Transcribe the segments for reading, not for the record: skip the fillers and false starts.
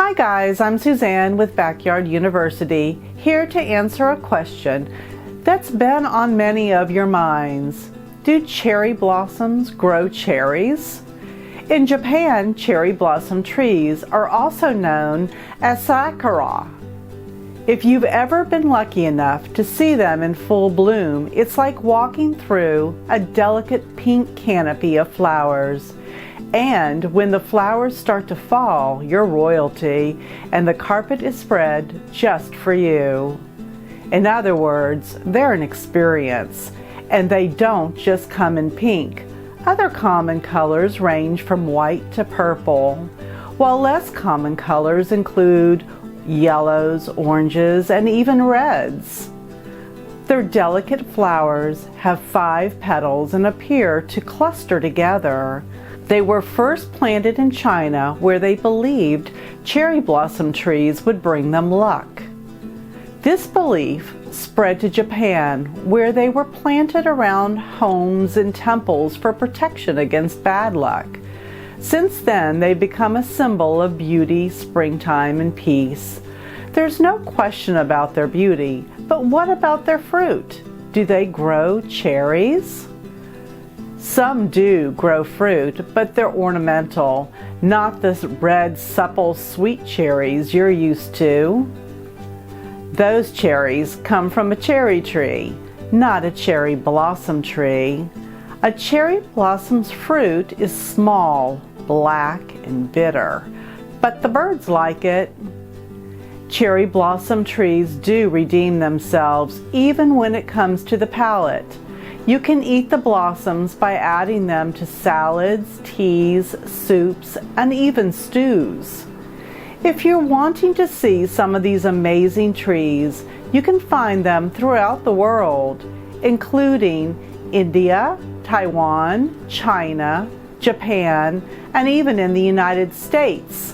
Hi guys, I'm Suzanne with Backyard University, here to answer a question that's been on many of your minds. Do cherry blossoms grow cherries? In Japan, cherry blossom trees are also known as sakura. If you've ever been lucky enough to see them in full bloom, it's like walking through a delicate pink canopy of flowers. And when the flowers start to fall, you're royalty, and the carpet is spread just for you. In other words, they're an experience, and they don't just come in pink. Other common colors range from white to purple, while less common colors include yellows, oranges, and even reds. Their delicate flowers have 5 petals and appear to cluster together. They were first planted in China, where they believed cherry blossom trees would bring them luck. This belief spread to Japan, where they were planted around homes and temples for protection against bad luck. Since then, they've become a symbol of beauty, springtime, and peace. There's no question about their beauty, but what about their fruit? Do they grow cherries? Some do grow fruit, but they're ornamental, not the red, supple, sweet cherries you're used to. Those cherries come from a cherry tree, not a cherry blossom tree. A cherry blossom's fruit is small, black, and bitter, but the birds like it. Cherry blossom trees do redeem themselves even when it comes to the palate. You can eat the blossoms by adding them to salads, teas, soups, and even stews. If you're wanting to see some of these amazing trees, you can find them throughout the world, including India, Taiwan, China, Japan, and even in the United States.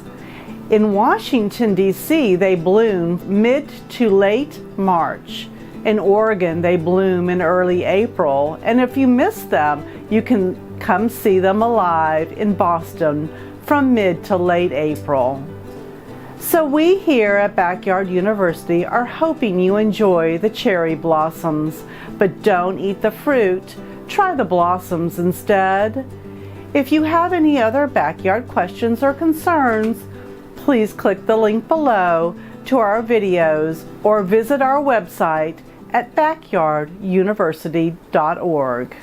In Washington, D.C., they bloom mid to late March. In Oregon, they bloom in early April, and if you miss them, you can come see them alive in Boston from mid to late April. So we here at Backyard University are hoping you enjoy the cherry blossoms, but don't eat the fruit. Try the blossoms instead. If you have any other backyard questions or concerns, please click the link below to our videos or visit our website at backyarduniversity.org.